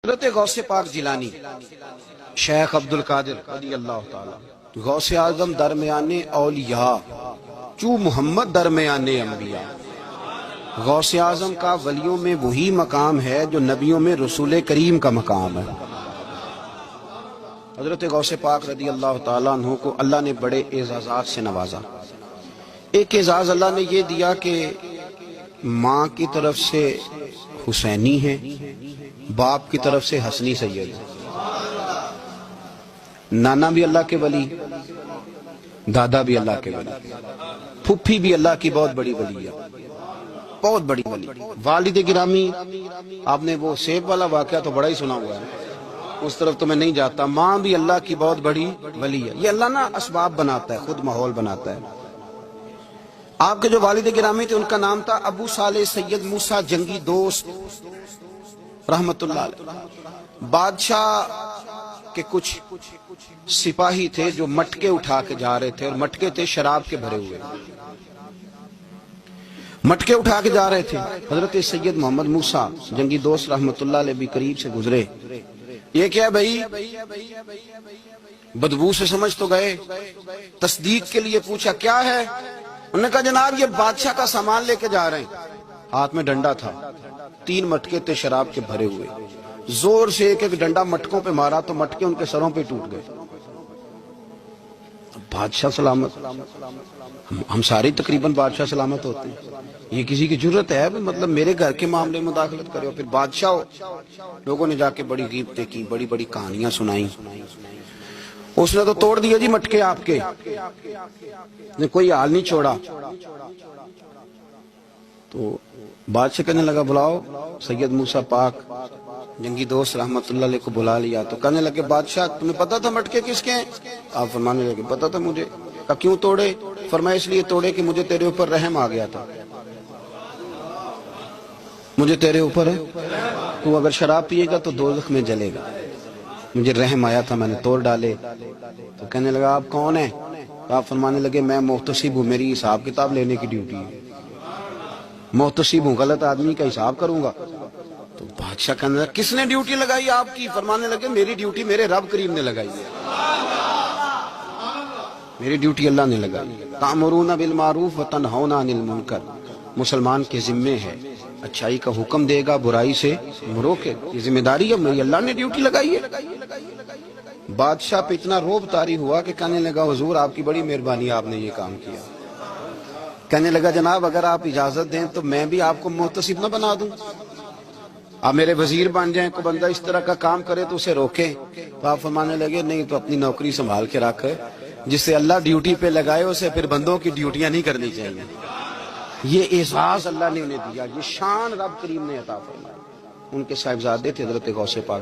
حضرت غوث پاک جیلانی شیخ عبد القادر رضی اللہ تعالی، غوث اعظم درمیان اولیاء چو محمد درمیان انبیاء۔ غوث اعظم کا ولیوں میں وہی مقام ہے جو نبیوں میں رسول کریم کا مقام ہے۔ حضرت غوث پاک رضی اللہ تعالیٰ عنہ کو اللہ نے بڑے اعزازات سے نوازا۔ ایک اعزاز اللہ نے یہ دیا کہ ماں کی طرف سے حسینی ہے، باپ کی طرف سے حسنی سید، نانا بھی اللہ کے ولی، دادا بھی اللہ کے ولی، پھپھی بھی اللہ کی بہت بڑی ولی ہے، بہت بڑی ولی۔ والد گرامی، آپ نے وہ سیب والا واقعہ تو بڑا ہی سنا ہوا ہے، اس طرف تو میں نہیں جاتا۔ ماں بھی اللہ کی بہت بڑی ولی ہے۔ یہ اللہ نا اسباب بناتا ہے، خود ماحول بناتا ہے۔ آپ کے جو والد گرامی تھے ان کا نام تھا ابو صالح سید موسیٰ جنگی دوست رحمت اللہ علیہ۔ بادشاہ کے کچھ سپاہی تھے جو مٹکے اٹھا کے جا رہے تھے، اور مٹکے تھے شراب کے بھرے ہوئے، مٹکے اٹھا کے جا رہے تھے۔ حضرت سید محمد موسیٰ جنگی دوست رحمت اللہ علیہ بھی قریب سے گزرے۔ یہ کیا ہے بھائی؟ بدبو سے سمجھ تو گئے، تصدیق کے لیے پوچھا کیا ہے؟ انہوں نے کہا جناب یہ بادشاہ کا سامان لے کے جا رہے ہیں۔ ہاتھ میں ڈنڈا تھا، 3 مٹکے تھے شراب کے بھرے ہوئے، زور سے ایک ایک ڈنڈا مٹکوں پہ مارا تو مٹکے ان کے سروں پہ ٹوٹ گئے۔ بادشاہ سلامت، ہم سارے تقریباً بادشاہ سلامت ہوتے ہیں، یہ کسی کی جرت ہے مطلب میرے گھر کے معاملے میں مداخلت کرے؟ پھر بادشاہ ہو۔ لوگوں نے جا کے بڑی غیبتیں کی، بڑی بڑی کہانیاں سنائیں۔ اس نے تو توڑ دیا جی مٹکے آپ کے، نے کوئی حال نہیں چھوڑا۔ تو بادشاہ کہنے لگا بلاؤ سید موسیٰ پاک جنگی دوست رحمت اللہ علیہ کو بلا لیا۔ تو کہنے لگے بادشاہ تمہیں پتا تھا مٹکے کس کے ہیں؟ آپ فرمانے لگے پتا تھا مجھے۔ کہا کیوں توڑے؟ فرمایا اس لیے توڑے کہ مجھے تیرے اوپر رحم آ گیا تھا، مجھے تیرے اوپر ہے، تو اگر شراب پیے گا تو دوزخ میں جلے گا، مجھے رحم آیا تھا میں نے توڑ ڈالے۔ تو کہنے لگا آپ کون ہیں؟ آپ فرمانے لگے میں محتسب ہوں، میری حساب کتاب لینے کی ڈیوٹی ہے، محتسب ہوں، غلط آدمی کا حساب کروں گا۔ تو بادشاہ کہنے لگا کس نے ڈیوٹی لگائی آپ کی؟ فرمانے لگے میری ڈیوٹی میرے رب کریم نے لگائی ہے، میری ڈیوٹی اللہ نے لگائی۔ تأمرون بالمعروف وتنہون عن المنکر، مسلمان کے ذمے ہے اچھائی کا حکم دے گا، برائی سے روکے گا، یہ ذمہ داری ہے میری، اللہ نے ڈیوٹی لگائی ہے۔ بادشاہ پہ اتنا روب طاری ہوا کہ کہنے لگا حضور آپ کی بڑی مہربانی، آپ نے یہ کام کیا۔ کہنے لگا جناب اگر آپ اجازت دیں تو میں بھی آپ کو محتسب نہ بنا دوں، آپ میرے وزیر بن جائیں، کوئی بندہ اس طرح کا کام کرے تو اسے روکیں۔ تو آپ فرمانے لگے نہیں، تو اپنی نوکری سنبھال کے رکھ، جسے اللہ ڈیوٹی پہ لگائے اسے پھر بندوں کی ڈیوٹیاں نہیں کرنی چاہیے۔ یہ اعزاز اللہ نے انہیں دیا، یہ شان رب کریم نے عطا فرمائی۔ ان کے صاحبزادے تھے حضرت غوث پاک۔